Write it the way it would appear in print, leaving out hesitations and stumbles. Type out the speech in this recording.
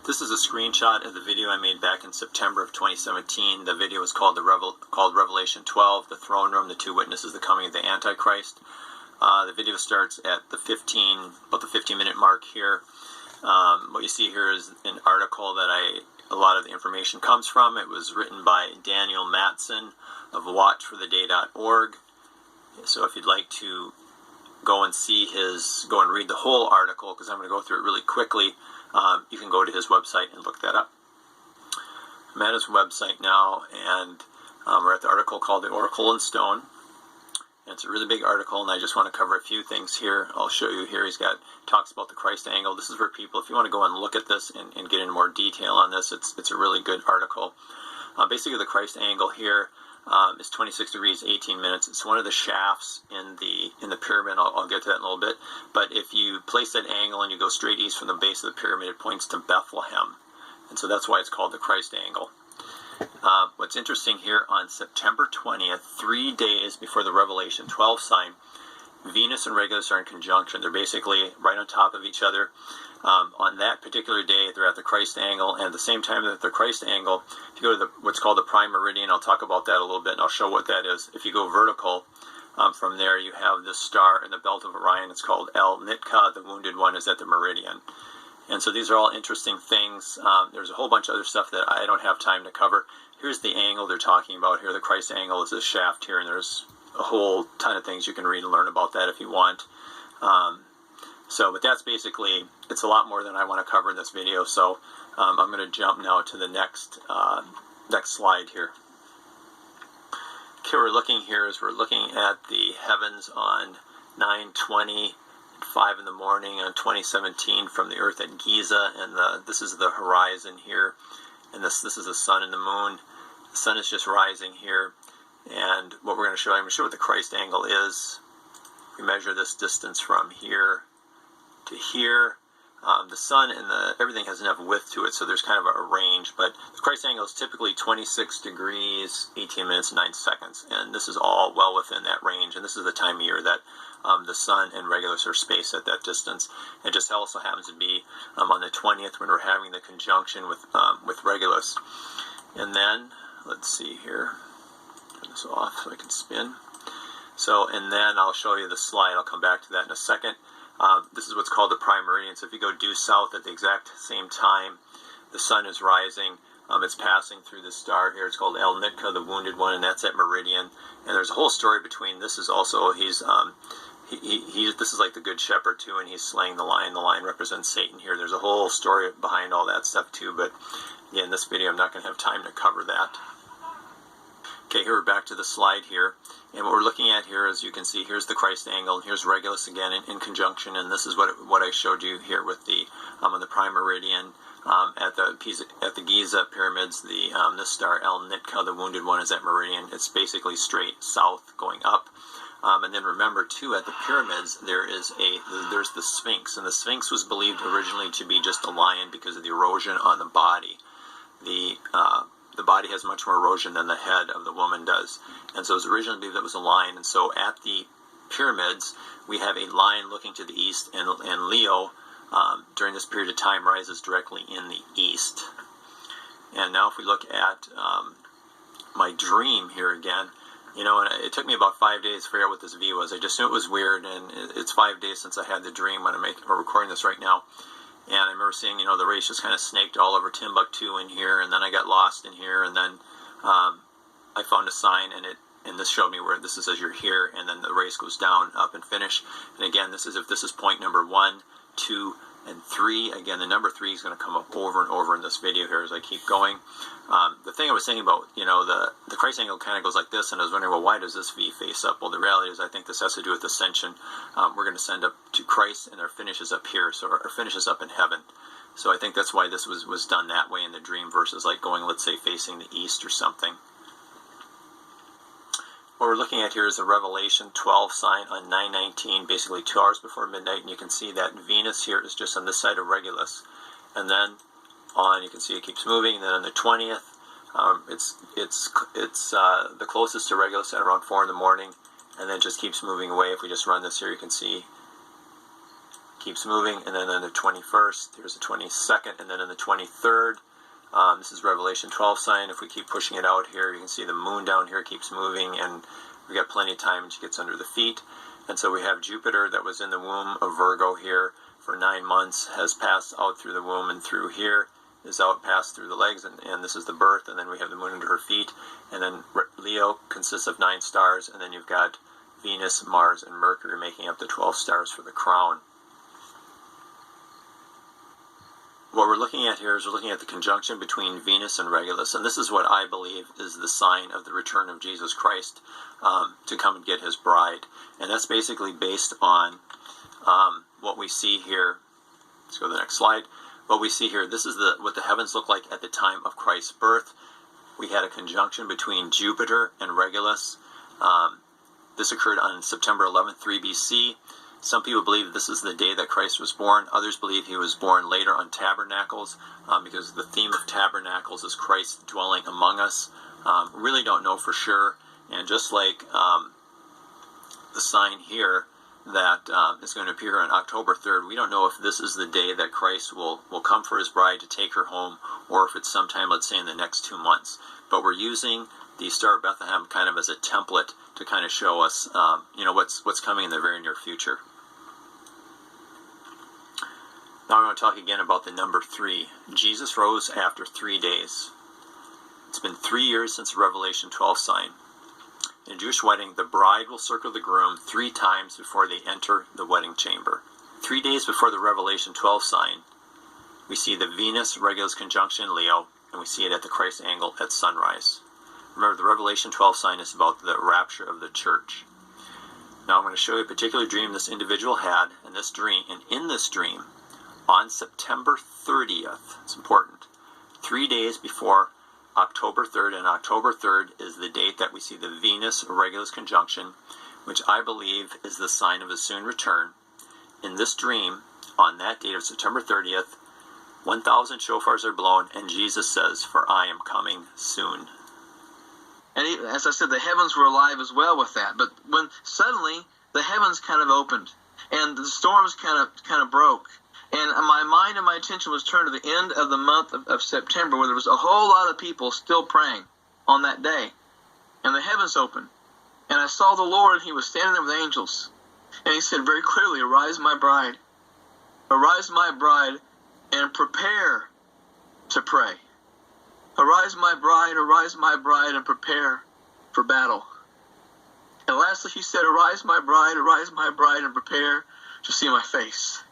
This is a screenshot of the video I made back in September of 2017. The video was called Revelation 12, the throne room, the two witnesses, the coming of the Antichrist. The video starts at about the 15-minute mark here. What you see here is an article that a lot of the information comes from. It was written by Daniel Matson of watchfortheday.org. So if you'd like to go and read the whole article, because I'm going to go through it really quickly, you can go to his website and look that up. I'm at his website now, and we're at the article called The Oracle in Stone. And it's a really big article, and I just want to cover a few things here. I'll show you here. Talks about the Christ angle. This is for people, if you want to go and look at this and get into more detail on this, it's a really good article. Basically, the Christ angle here is 26 degrees, 18 minutes. It's one of the shafts in the pyramid. I'll get to that in a little bit. But if you place that angle and you go straight east from the base of the pyramid, it points to Bethlehem. And so that's why it's called the Christ angle. What's interesting here, on September 20th, 3 days before the Revelation 12 sign, Venus and Regulus are in conjunction. They're basically right on top of each other. On that particular day, they're at the Christ angle, and at the same time at the Christ angle, if you go to what's called the prime meridian, I'll talk about that a little bit, and I'll show what that is. If you go vertical, from there you have this star in the belt of Orion. It's called El Nitka. The wounded one is at the meridian. And so these are all interesting things. There's a whole bunch of other stuff that I don't have time to cover. Here's the angle they're talking about here. The Christ angle is this shaft here, and there's a whole ton of things you can read and learn about that if you want. But that's basically, it's a lot more than I want to cover in this video, so I'm going to jump now to the next slide here. Okay, we're looking at the heavens on 9/20, 5 in the morning on 2017 from the Earth at Giza, and this is the horizon here, and this is the sun and the moon. The sun is just rising here, and what I'm going to show what the Christ angle is. We measure this distance from here to here. The sun and everything has enough width to it, so there's kind of a range, but the Christ angle is typically 26 degrees, 18 minutes, 9 seconds, and this is all well within that range, and this is the time of year that the sun and Regulus are spaced at that distance. It just also happens to be on the 20th when we're having the conjunction with Regulus. And then, let's see here, turn this off so I can spin. And then I'll show you the slide. I'll come back to that in a second. This is what's called the prime meridian. So if you go due south at the exact same time, the sun is rising. It's passing through the star here. It's called El Nitka, the wounded one, and that's at meridian. And there's a whole story between. This is also this is like the good shepherd too, and he's slaying the lion. The lion represents Satan here. There's a whole story behind all that stuff too. But again, in this video, I'm not going to have time to cover that. Okay, here we're back to the slide here, and what we're looking at here, as you can see, here's the Christ angle, and here's Regulus again in conjunction, and this is what I showed you here with the on the prime meridian at the Giza pyramids. This star El Nitka, the wounded one, is at meridian. It's basically straight south going up, and then remember too, at the pyramids there's the Sphinx, and the Sphinx was believed originally to be just a lion because of the erosion on the body. The body has much more erosion than the head of the woman does. And so it was originally believed that it was a lion. And so at the pyramids, we have a lion looking to the east, and Leo, during this period of time, rises directly in the east. And now if we look at my dream here again, and it took me about 5 days to figure out what this V was. I just knew it was weird, and it's 5 days since I had the dream when we're recording this right now. And I remember seeing, the race just kind of snaked all over Timbuktu in here, and then I got lost in here, and then I found a sign, and this showed me where this is as you're here, and then the race goes down, up, and finish. And again, this is point number 1, 2, and 3. Again, the number 3 is going to come up over and over in this video here as I keep going. The thing I was saying about, the Christ angle kind of goes like this, and I was wondering, well, why does this V face up? Well, the reality is I think this has to do with ascension. We're going to send up to Christ, and our finish is up here, so our finish is up in heaven. So I think that's why this was done that way in the dream versus like going, let's say, facing the east or something. What we're looking at here is a Revelation 12 sign on 9/19, basically 2 hours before midnight, and you can see that Venus here is just on this side of Regulus. And then you can see it keeps moving, and then on the 20th, it's the closest to Regulus at around 4 in the morning, and then just keeps moving away. If we just run this here, you can see it keeps moving, and then on the 21st, here's the 22nd, and then on the 23rd, this is Revelation 12 sign. If we keep pushing it out here, you can see the moon down here keeps moving, and we've got plenty of time when she gets under the feet. And so we have Jupiter that was in the womb of Virgo here for 9 months, has passed out through the womb and through here, is out passed through the legs, and this is the birth, and then we have the moon under her feet. And then Leo consists of 9 stars, and then you've got Venus, Mars, and Mercury making up the 12 stars for the crown. What we're looking at here is we're looking at the conjunction between Venus and Regulus, and this is what I believe is the sign of the return of Jesus Christ to come and get his bride. And that's basically based on what we see here. Let's go to the next slide. What we see here, this is what the heavens look like at the time of Christ's birth. We had a conjunction between Jupiter and Regulus. This occurred on September 11th, 3 BC. Some people believe this is the day that Christ was born. Others believe he was born later on Tabernacles, because the theme of Tabernacles is Christ dwelling among us. Really don't know for sure. And just like the sign here that is going to appear on October 3rd, we don't know if this is the day that Christ will come for his bride to take her home, or if it's sometime, let's say, in the next 2 months. But we're using the Star of Bethlehem kind of as a template to kind of show us, what's coming in the very near future. Now I'm going to talk again about the number 3. Jesus rose after 3 days. It's been 3 years since the Revelation 12 sign. In a Jewish wedding, the bride will circle the groom 3 times before they enter the wedding chamber. 3 days before the Revelation 12 sign, we see the Venus-Regulus conjunction in Leo, and we see it at the Christ angle at sunrise. Remember, the Revelation 12 sign is about the rapture of the church. Now I'm going to show you a particular dream this individual had, and in this dream, on September 30th, it's important, 3 days before October 3rd, and October 3rd is the date that we see the Venus-Regulus conjunction, which I believe is the sign of his soon return. In this dream, on that date of September 30th, 1,000 shofars are blown, and Jesus says, "For I am coming soon." And as I said, the heavens were alive as well with that. But when suddenly the heavens kind of opened, and the storms kind of broke, and my mind and my attention was turned to the end of the month of September, where there was a whole lot of people still praying on that day. And the heavens opened, and I saw the Lord, and he was standing there with angels. And he said very clearly, "Arise, my bride. Arise, my bride, and prepare to pray. Arise, my bride, and prepare for battle." And lastly, he said, arise, my bride, and prepare to see my face."